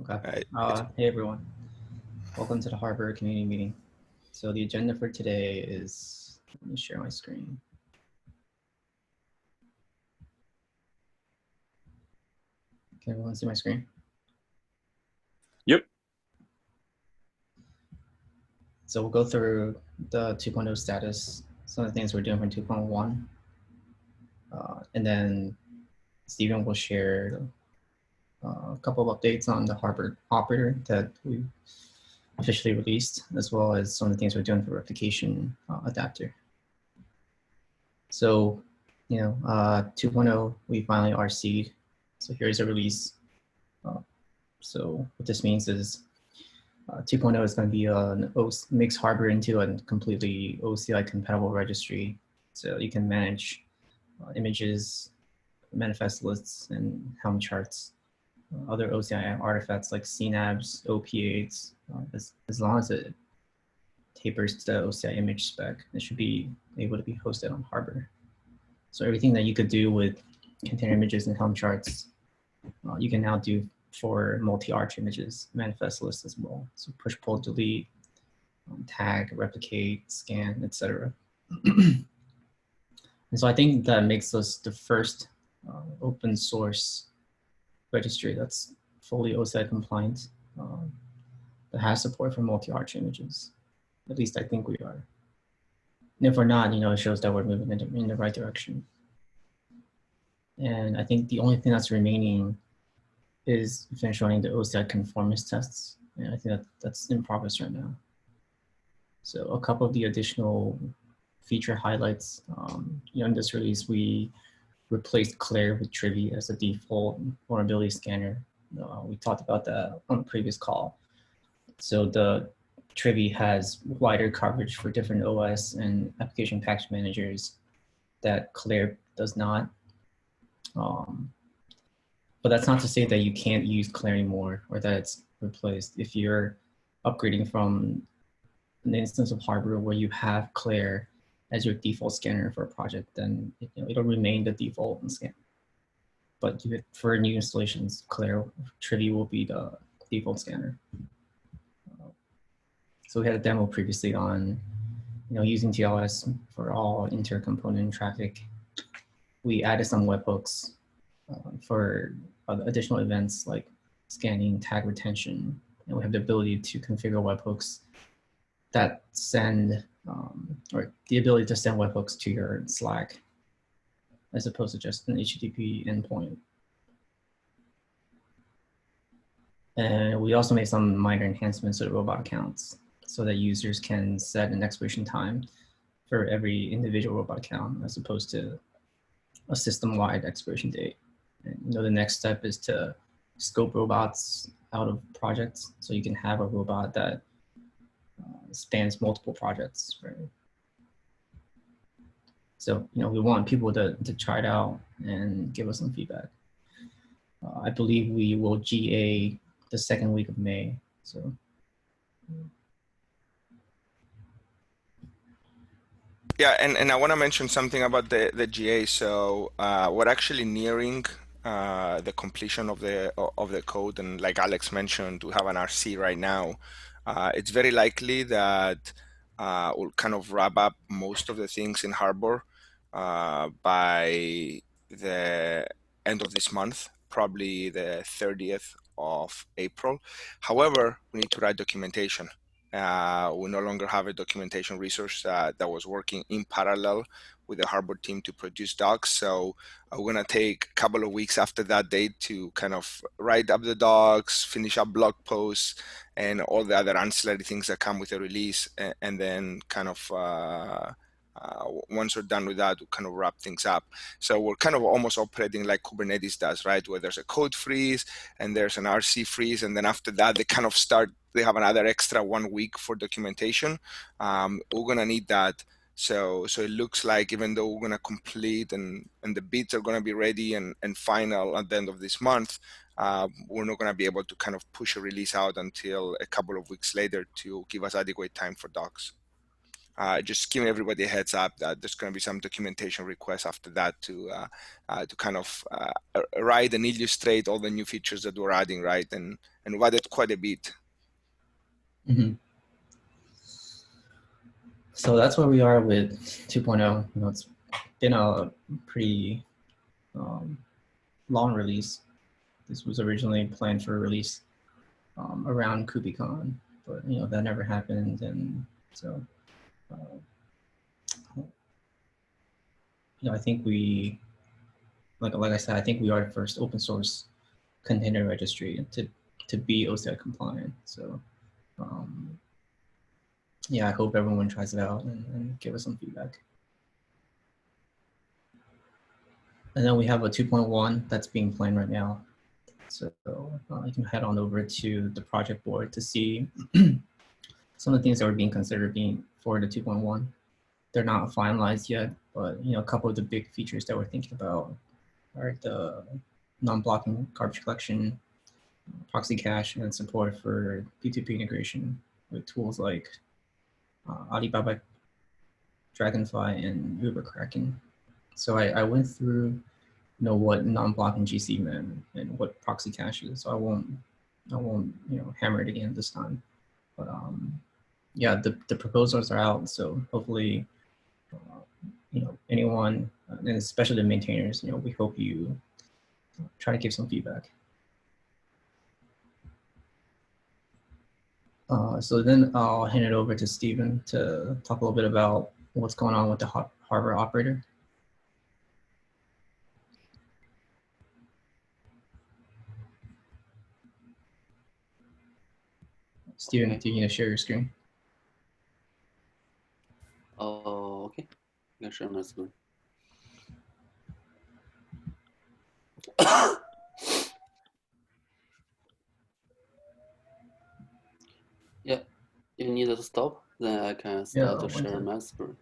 Okay. Hey everyone, welcome to the Harbor community meeting. So the agenda for today is, let me share my screen. Can everyone see my screen? Yep. So we'll go through the 2.0 status, some of the things we're doing from 2.1. And then Stephen will share a couple of updates on the Harbor operator that we officially released, as well as some of the things we're doing for replication adapter. So, 2.0, we finally RC'd. So here's a release. So what this means is 2.0 is going to be mix Harbor into a completely OCI compatible registry. So you can manage images, manifest lists, and Helm charts, other OCI artifacts like CNABs, OP8s, as long as it tapers to the OCI image spec, it should be able to be hosted on Harbor. So everything that you could do with container images and Helm charts, you can now do for multi-arch images, manifest lists as well. So push, pull, delete, tag, replicate, scan, etc. And so I think that makes us the first open source registry that's fully OCI compliant, that has support for multi-arch images. At least I think we are. And if we're not, it shows that we're moving in the right direction. And I think the only thing that's remaining is finish running the OCI conformance tests. And I think that's in progress right now. So a couple of the additional feature highlights, in this release, we replaced Clair with Trivy as a default vulnerability scanner. We talked about that on the previous call. So the Trivy has wider coverage for different OS and application package managers that Clair does not. But that's not to say that you can't use Clair anymore or that it's replaced. If you're upgrading from an instance of Harbor where you have Clair as your default scanner for a project, then it'll remain the default and scan. But for new installations, Clair Trivy will be the default scanner. So we had a demo previously on using TLS for all inter-component traffic. We added some webhooks for additional events like scanning, tag retention, and we have the ability to configure webhooks that send, or the ability to send webhooks to your Slack as opposed to just an HTTP endpoint. And we also made some minor enhancements to the robot accounts so that users can set an expiration time for every individual robot account as opposed to a system-wide expiration date. And, the next step is to scope robots out of projects so you can have a robot that spans multiple projects, right? So, we want people to try it out and give us some feedback. I believe we will GA the second week of May, so. Yeah, and I want to mention something about the GA. So we're actually nearing the completion of the code, and like Alex mentioned, we have an RC right now. It's very likely that we'll kind of wrap up most of the things in Harbor by the end of this month, probably the 30th of April. However, we need to write documentation. We no longer have a documentation resource that was working in parallel with the Harbor team to produce docs. So we're going to take a couple of weeks after that date to kind of write up the docs, finish up blog posts, and all the other ancillary things that come with the release. And then kind of once we're done with that, we'll kind of wrap things up. So we're kind of almost operating like Kubernetes does, right? Where there's a code freeze and there's an RC freeze. And then after that, they have another extra 1 week for documentation. We're going to need that. So it looks like even though we're going to complete and the bits are going to be ready and final at the end of this month, we're not going to be able to kind of push a release out until a couple of weeks later to give us adequate time for docs. just giving everybody a heads up that there's going to be some documentation requests after that to kind of write and illustrate all the new features that we're adding, right? And we've added quite a bit. Mm-hmm. So that's where we are with 2.0. You know, it's been a pretty long release. This was originally planned for release around KubeCon, but you know that never happened, and so you know I think we, like I said, I think we are the first open source container registry to be OCI compliant. So yeah, I hope everyone tries it out and give us some feedback. And then we have a 2.1 that's being planned right now. So you can head on over to the project board to see some of the things that were being considered being for the 2.1. They're not finalized yet, but you know, a couple of the big features that we're thinking about are the non-blocking garbage collection, proxy cache, and support for P2P integration with tools like Alibaba, Dragonfly, and Uber Kraken. So I went through what non-blocking GC meant and what proxy cache is. So I won't you know hammer it again this time. But yeah, the proposals are out. So hopefully, you know, anyone, and especially the maintainers, you know, we hope you try to give some feedback. So then I'll hand it over to Stephen to talk a little bit about what's going on with the Harbor operator. Stephen, do you need to share your screen? Oh, okay. I can share my screen. Yeah, you need to stop, then I can start to share my screen.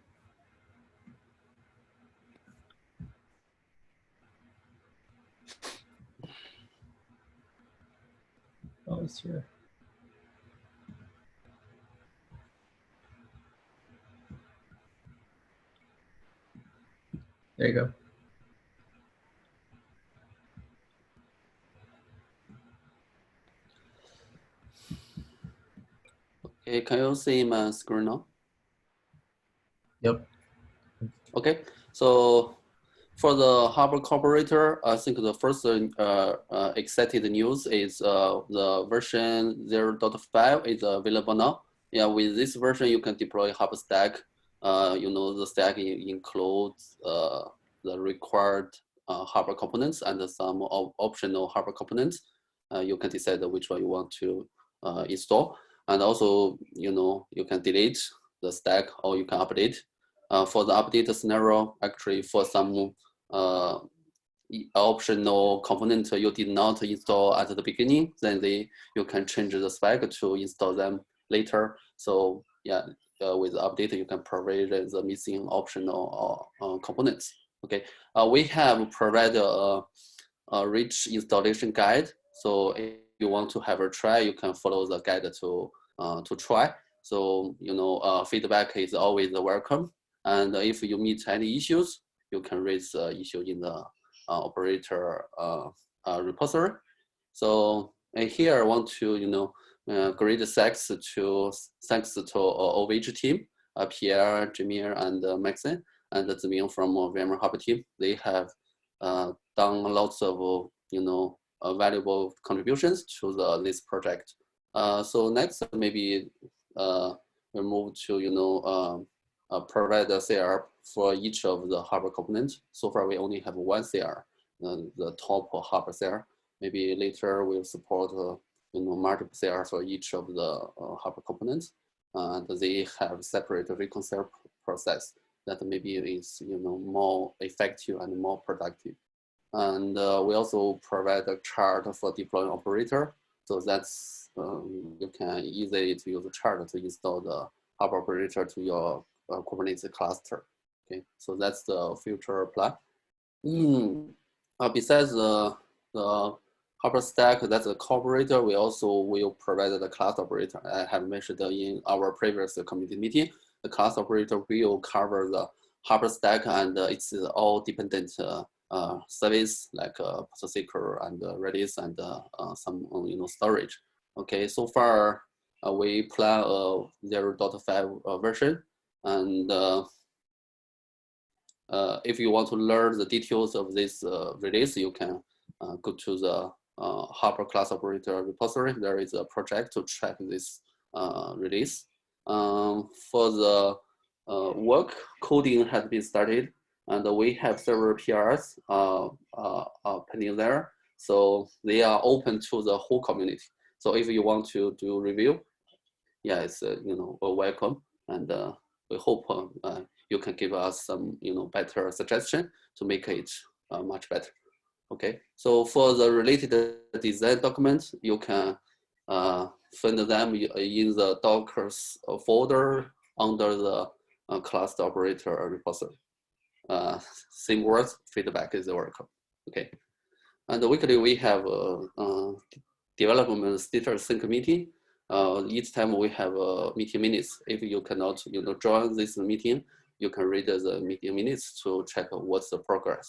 Oh, it's here. There you go. Okay, can you see my screen now? Yep. Okay, so for the Harbor Corporator, I think the first excited news is the version 0.5 is available now. Yeah, with this version, you can deploy Harbor Stack. You know, the stack includes the required Harbor components and some optional Harbor components. You can decide which one you want to install. And also, you know, you can delete the stack or you can update. For the update scenario, actually for some optional component you did not install at the beginning, then you can change the spec to install them later. So yeah, with the update, you can provide the missing optional components. Okay, we have provided a rich installation guide. So if you want to have a try, you can follow the guide to try. So you know, feedback is always welcome. And if you meet any issues, you can raise the issue in the operator repository. So here I want to, you know, great thanks to OVH team, Pierre, Jérémie, and Maxime, and ZiMing from VMware Harbor team. They have done lots of, you know, valuable contributions to this project. So next, maybe we'll move to, you know, provide a CR for each of the Harbor components. So far, we only have one CR, the top Harbor CR. Maybe later we'll support you know, multiple CR for each of the Harbor components, and they have separate reconcile process that maybe is, you know, more effective and more productive. And we also provide a chart for deploying operator, so that's you can easily to use a chart to install the Harbor operator to your Kubernetes cluster. Okay, so that's the future plan. Besides the Harbor stack, that's a operator, we also will provide the class operator. I have mentioned in our previous community meeting. the class operator will cover the Harbor stack and it's all dependent service like Seeker and Redis and some storage. Okay, so far we plan a 0.5 version, and if you want to learn the details of this release, you can go to the Harbor class operator repository. There is a project to track this release. For the work, coding has been started, and we have several PRs pending there. So they are open to the whole community. So if you want to do review, yeah, it's welcome, and we hope you can give us some better suggestion to make it much better. Okay, so for the related design documents, you can find them in the Docker's folder under the class operator repository. Same words, feedback is welcome. Okay, and weekly we have development status sync meeting. Each time we have meeting minutes. If you cannot join this meeting, you can read the meeting minutes to check what's the progress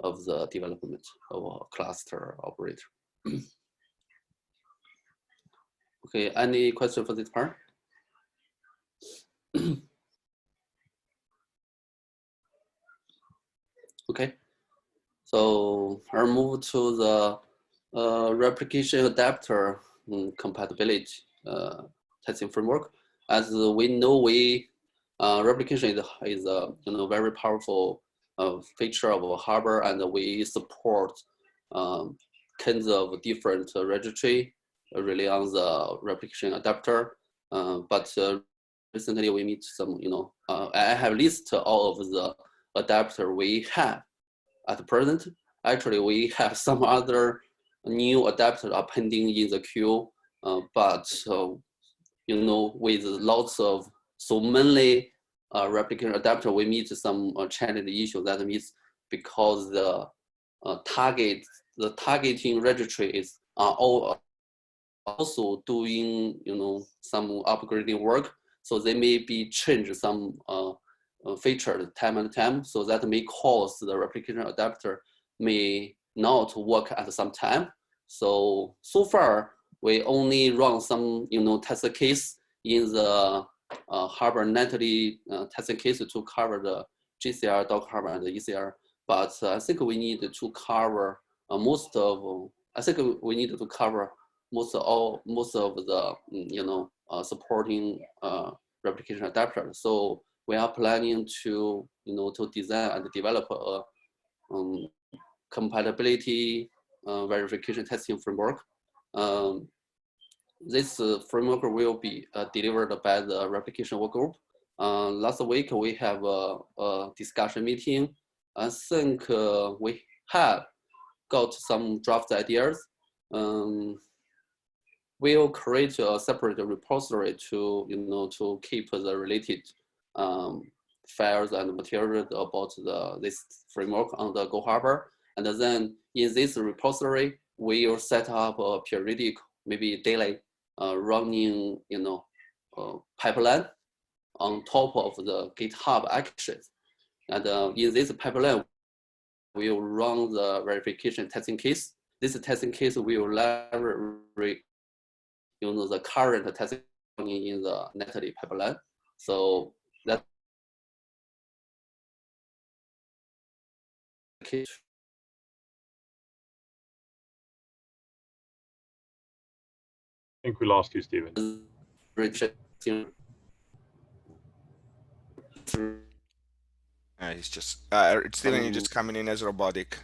of the development of a cluster operator. Okay, any question for this part? Okay, so I'll move to the replication adapter compatibility testing framework. As we know, replication is a very powerful feature of Harbor, and we support kinds of different registry really on the replication adapter. But recently we meet some, I have listed all of the adapter we have at present. Actually, we have some other new adapters are pending in the queue, but with lots of, so mainly replication adapter, we meet some challenge issue. That means because the targeting registry is all also doing some upgrading work, so they may be change some feature time and time, so that may cause the replication adapter may not work at some time. So far we only run some test case in the Harbor Notary testing case to cover the GCR, Docker Harbor, and the ECR. But I think we need to cover most of the supporting replication adapter. So we are planning to to design and develop a compatibility verification testing framework. This framework will be delivered by the replication work group. Last week we have a discussion meeting. I think we have got some draft ideas. We'll create a separate repository to to keep the related files and materials about this framework on the Go Harbor. And then in this repository, we'll set up a periodic, maybe daily running pipeline on top of the GitHub actions. And in this pipeline, we'll run the verification testing case. This testing case will leverage the current testing in the Notary pipeline. So that case. I think we lost you, Stephen. It's just Stephen, you're just coming in as robotic.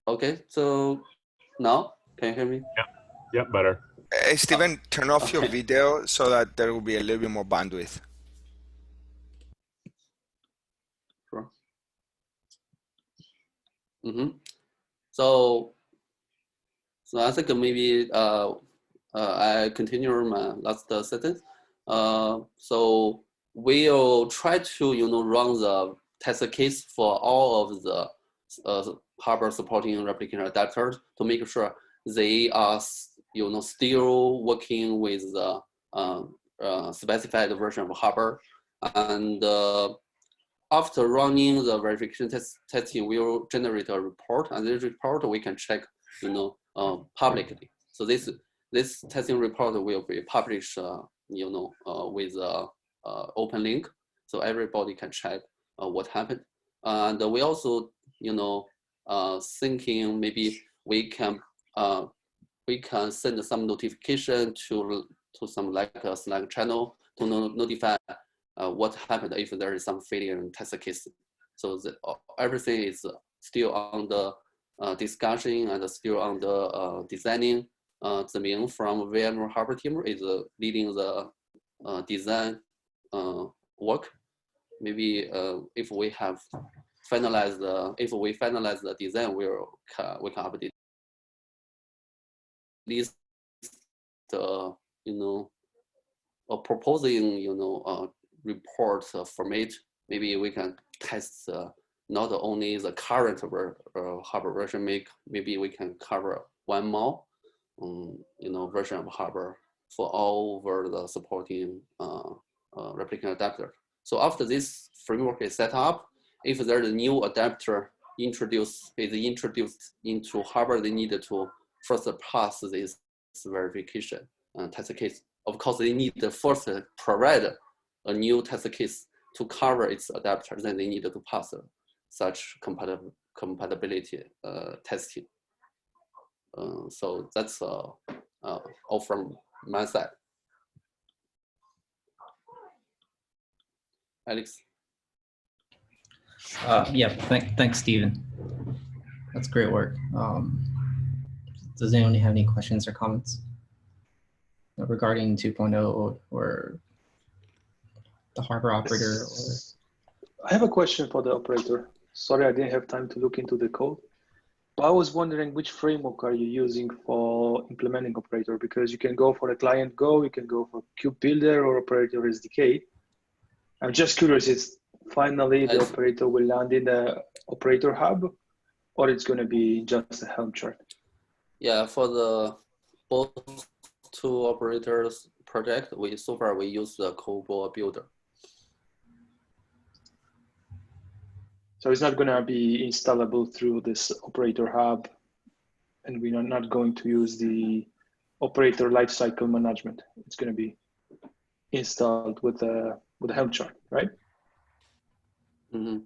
Okay, so now can you hear me? Yeah, better. Hey, Stephen, turn off your video so that there will be a little bit more bandwidth. Sure. So I think maybe I continue my last sentence. So we'll try to run the test case for all of the Harbor supporting replication adapters to make sure they are still working with the specified version of Harbor. And after running the verification testing, we will generate a report, and this report we can check, publicly. So this testing report will be published, with open link, so everybody can check what happened. And we also, thinking maybe we can send some notification to some like a Slack channel to notify what happened if there is some failure in test case. So everything is still on the discussion and still on the designing. ZiMing from VMware Harbor team is leading the design work. Maybe if we finalize the design, we can update least proposing report format. Maybe we can test not only the current Harbor version, maybe we can cover one more version of Harbor for all over the supporting replication adapter. So after this framework is set up, if there's a new adapter introduced into Harbor, they need to first pass this verification test case. Of course, they need to first provide a new test case to cover its adapter. Then they need to pass such compatibility testing. So that's all from my side. Alex. Yeah, thanks, Stephen. That's great work. Does anyone have any questions or comments regarding 2.0 or the Harbor operator? I have a question for the operator. Sorry, I didn't have time to look into the code. I was wondering which framework are you using for implementing operator, because you can go for a client Go, you can go for Cube Builder or Operator SDK. I'm just curious, is finally the operator will land in the operator hub, or it's going to be just a Helm chart? Yeah, for the both two operators project, so far we use the COBOL builder. So it's not going to be installable through this operator hub, and we're not going to use the operator lifecycle management. It's going to be installed with a Helm chart, right? Mm-hmm.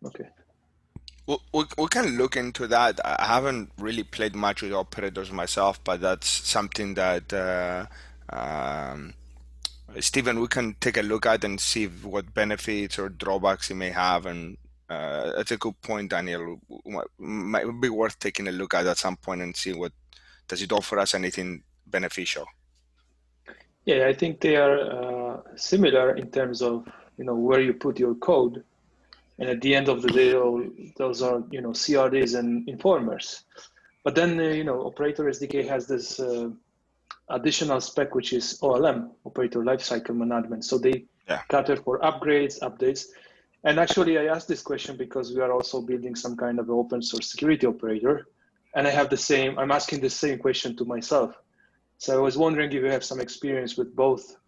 Okay. We can look into that. I haven't really played much with operators myself, but that's something that Stephen, we can take a look at and see what benefits or drawbacks it may have. And that's a good point, Daniel. Might be worth taking a look at some point and see what does it offer us anything beneficial. Yeah, I think they are similar in terms of where you put your code, and at the end of the day, those are CRDs and informers. But then Operator SDK has this additional spec, which is OLM, Operator Lifecycle Management. So they cater for upgrades, updates. And actually, I asked this question because we are also building some kind of open source security operator, and I'm asking the same question to myself. So I was wondering if you have some experience with both,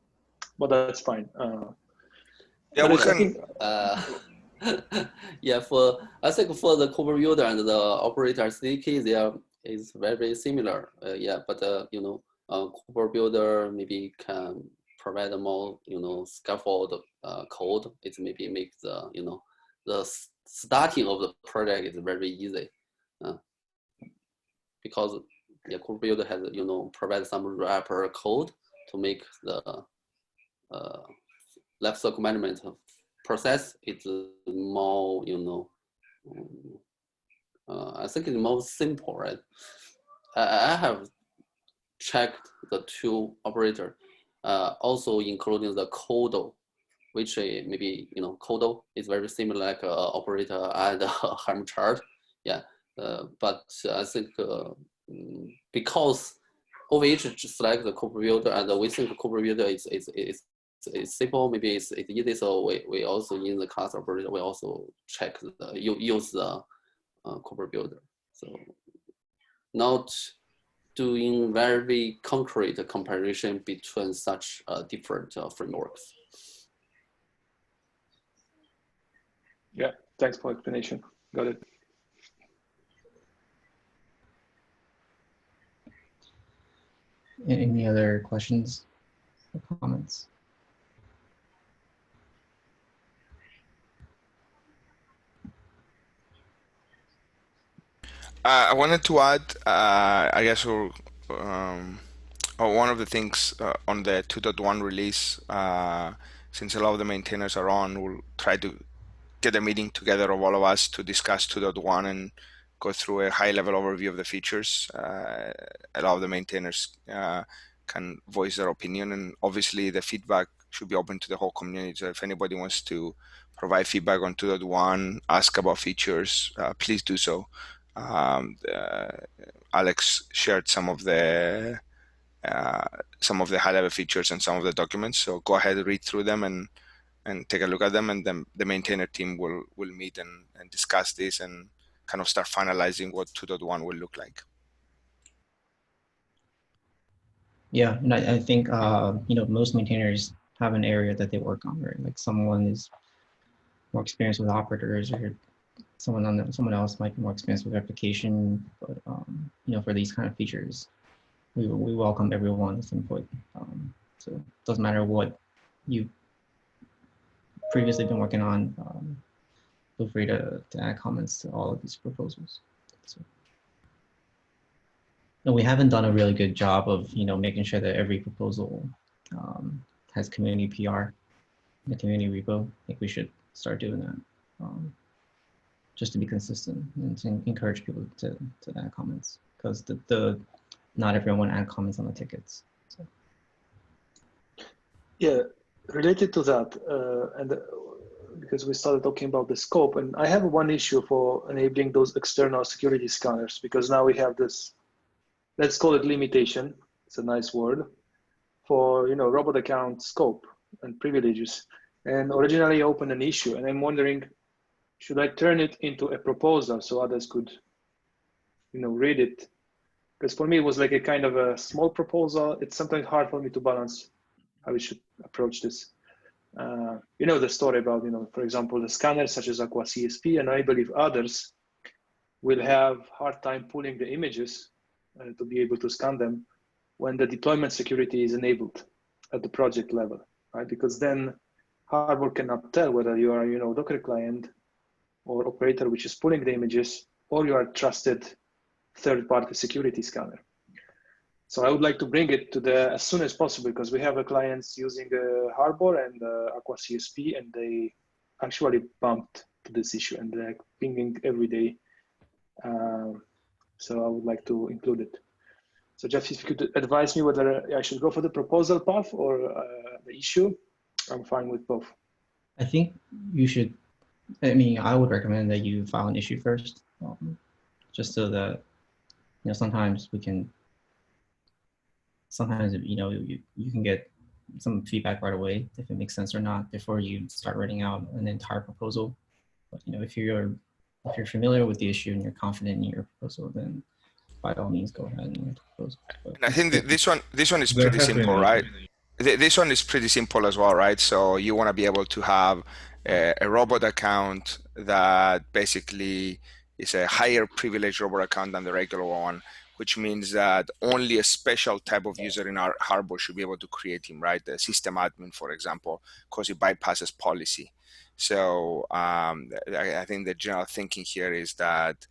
but that's fine. Yeah, we can. Yeah, I think for the COBOL builder and the operator SDK, is very similar. Yeah, but COBOL builder maybe can provide a more scaffold code. It maybe makes the starting of the project is very easy, because COBOL builder has provide some wrapper code to make the lifecycle management process. It's more I think it's more simple, right? I have checked the two operator, also including the CODO, which maybe CODO is very similar like operator and Helm chart. Yeah, but I think because OVH just like the COBOL builder, and we think COBOL builder is simple, maybe it's easy. So we also in the class operator we also check use the COBOL builder. So not doing very concrete comparison between such different frameworks. Yeah, thanks for explanation. Got it. Any other questions or comments? I wanted to add, I guess, one of the things on the 2.1 release, since a lot of the maintainers are on, we'll try to get a meeting together of all of us to discuss 2.1 and go through a high-level overview of the features. A lot of the maintainers can voice their opinion, and obviously the feedback should be open to the whole community. So if anybody wants to provide feedback on 2.1, ask about features, please do so. Alex shared some of the high-level features and some of the documents. So go ahead and read through them and take a look at them, and then the maintainer team will meet and discuss this and kind of start finalizing what 2.1 will look like. Yeah, and I think you know, most maintainers have an area that they work on, right? Like someone is more experienced with operators, or someone else might be more experienced with replication. But you know, for these kind of features, we welcome everyone's input. So it doesn't matter what you've previously been working on. Feel free to add comments to all of these proposals. So, no, we haven't done a really good job of, you know, making sure that every proposal has community PR, the community repo. I think we should start doing that, just to be consistent and to encourage people to add comments, because not everyone add comments on the tickets. So. Yeah, related to that, and because we started talking about the scope, and I have one issue for enabling those external security scanners, because now we have this, let's call it limitation. It's a nice word for, you know, robot account scope and privileges. And originally I opened an issue, and I'm wondering, should I turn it into a proposal so others could, you know, read it? Because for me, it was like a kind of a small proposal. It's sometimes hard for me to balance how we should approach this. You know, the story about, you know, for example, the scanners such as Aqua CSP, and I believe others will have hard time pulling the images to be able to scan them when the deployment security is enabled at the project level, right? Because then Harbor cannot tell whether you are, you know, Docker client or operator which is pulling the images, or you are a trusted third-party security scanner. So I would like to bring it to the as soon as possible, because we have a clients using Harbor and Aqua CSP, and they actually bumped to this issue and they're pinging every day. So I would like to include it. So Jeff, if you could advise me whether I should go for the proposal path or the issue, I'm fine with both. I think you should, I mean, I would recommend that you file an issue first, just so that, you know, sometimes, you know, you can get some feedback right away if it makes sense or not before you start writing out an entire proposal. But, you know, if you're familiar with the issue and you're confident in your proposal, then by all means go ahead and write the proposal. But and I think this one is pretty simple, right? This one is pretty simple as well, right? So you want to be able to have a robot account that basically is a higher privilege robot account than the regular one, which means that only a special type of user in our Harbor should be able to create him, right? The system admin, for example, because it bypasses policy. So I think the general thinking here is that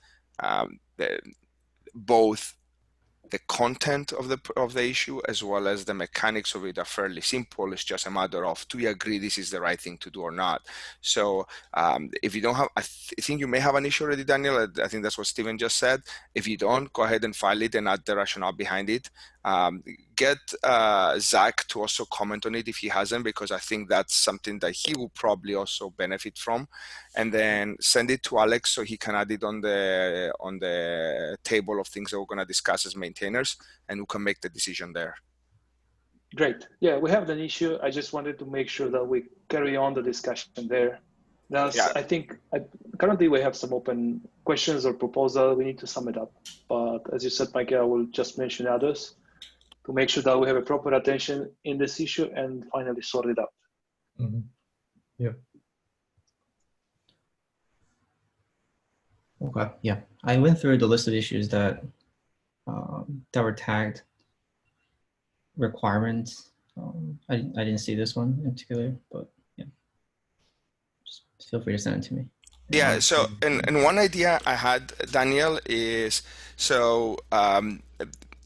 both the content of the issue as well as the mechanics of it are fairly simple. It's just a matter of, do we agree this is the right thing to do or not? So if you don't have, I think you may have an issue already, Daniel. I think that's what Steven just said. If you don't, go ahead and file it and add the rationale behind it. Get Zach to also comment on it if he hasn't, because I think that's something that he will probably also benefit from. And then send it to Alex so he can add it on the table of things that we're going to discuss as maintainers, and we can make the decision there. Great. Yeah, we have an issue. I just wanted to make sure that we carry on the discussion there I think currently we have some open questions or proposal. We need to sum it up. But as you said, Mike, I will just mention others to make sure that we have a proper attention in this issue and finally sort it out. Mm-hmm. Yeah. Okay. Yeah, I went through the list of issues that were tagged requirements. I didn't see this one in particular, but yeah, just feel free to send it to me. Yeah, so and one idea I had, Daniel, is so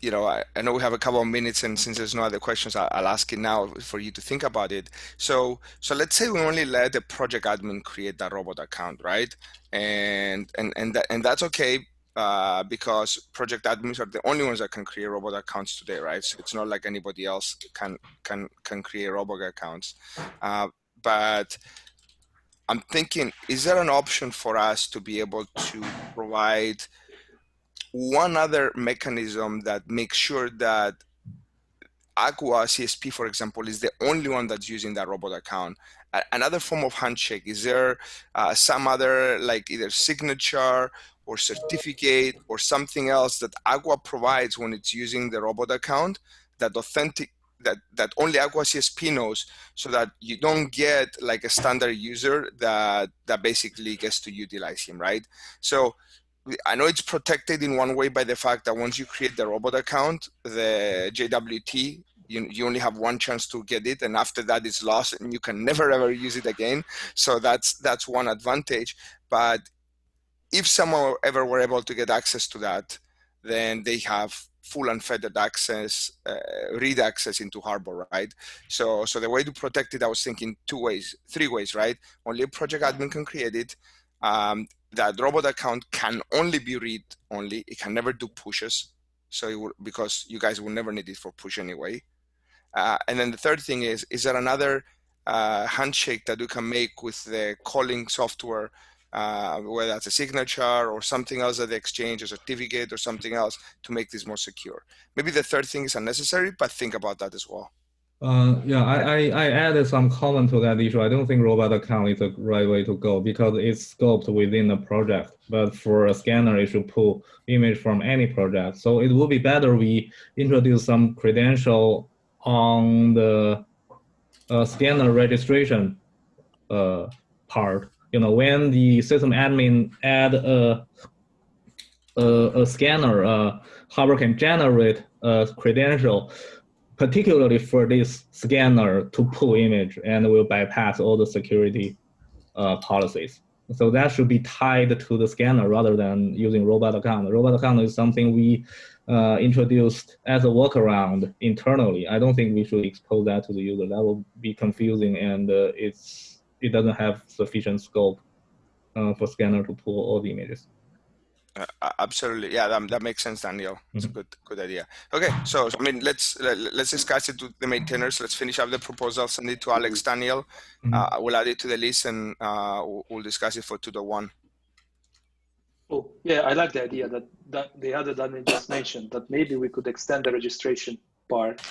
you know, I know we have a couple of minutes, and since there's no other questions, I'll ask it now for you to think about it. So let's say we only let the project admin create that robot account, right? And that's okay because project admins are the only ones that can create robot accounts today, right? So it's not like anybody else can create robot accounts, but I'm thinking, is there an option for us to be able to provide one other mechanism that makes sure that Aqua CSP, for example, is the only one that's using that robot account? Another form of handshake, is there some other, like either signature or certificate or something else that Aqua provides when it's using the robot account that that only Aqua CSP knows, so that you don't get like a standard user that basically gets to utilize him, right? So I know it's protected in one way by the fact that once you create the robot account, the JWT, you only have one chance to get it, and after that it's lost and you can never ever use it again. So that's one advantage. But if someone ever were able to get access to that, then they have full unfettered access, read access into Harbor, right? So the way to protect it, I was thinking three ways, right? Only a project admin can create it. That robot account can only be read only. It can never do pushes. So because you guys will never need it for push anyway. And then the third thing is there another handshake that you can make with the calling software, whether that's a signature or something else at the exchange, a certificate or something else to make this more secure? Maybe the third thing is unnecessary, but think about that as well. Yeah, I added some comment to that issue. I don't think robot account is the right way to go because it's scoped within the project. But for a scanner, it should pull image from any project. So it would be better we introduce some credential on the scanner registration part. You know, when the system admin add a scanner, Harbor can generate a credential particularly for this scanner to pull image, and will bypass all the security policies. So that should be tied to the scanner rather than using robot account. The robot account is something we introduced as a workaround internally. I don't think we should expose that to the user. That will be confusing, and it doesn't have sufficient scope for scanner to pull all the images. Absolutely, yeah, that makes sense, Daniel. It's a good idea. Okay, so I mean, let's discuss it to the maintainers. Let's finish up the proposal, send it to Alex, Daniel. We'll add it to the list, and we'll discuss it for 2.1. Oh, yeah, I like the idea that the other Daniel just mentioned, that maybe we could extend the registration part.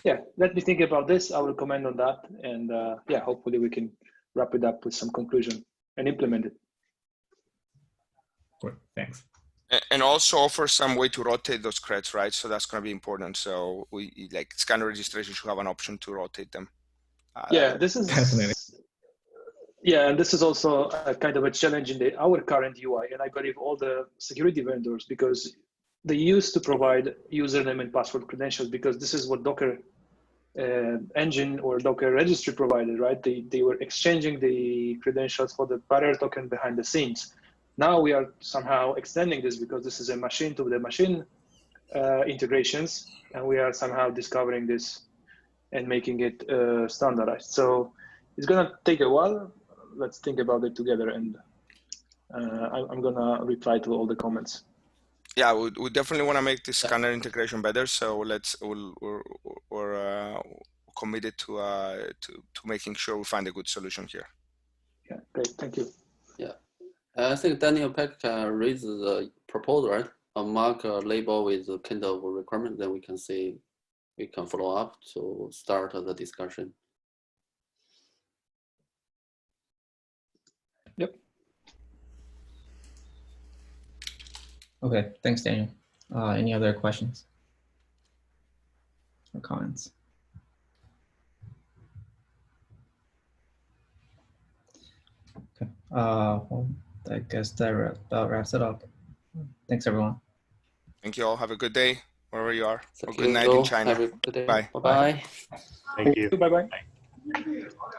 Yeah, let me think about this. I will comment on that, and yeah, hopefully we can wrap it up with some conclusion and implement it. Great, thanks. And also offer some way to rotate those creds, right? So that's going to be important. So we like scanner registration should have an option to rotate them. Yeah, this is definitely. Yeah, and this is also a kind of a challenge in our current UI, and I believe all the security vendors, because they used to provide username and password credentials, because this is what Docker engine or Docker registry provided, right? They were exchanging the credentials for the barrier token behind the scenes. Now we are somehow extending this because this is a machine to the machine integrations, and we are somehow discovering this and making it standardized. So it's gonna take a while. Let's think about it together, and I'm gonna reply to all the comments. Yeah, we definitely want to make this scanner integration better. So we're committed to making sure we find a good solution here. Yeah, great, thank you. Yeah, I think Daniel Peck raised the proposal, right? A mark label with a kind of requirement, then we can see, we can follow up to start the discussion. Yep. Okay, thanks, Daniel. Any other questions or comments? Okay, well, I guess that about wraps it up. Thanks, everyone. Thank you all. Have a good day wherever you are. Or Thank good you. night in China. Have a good day. Bye. Bye-bye. Thank you. Bye-bye.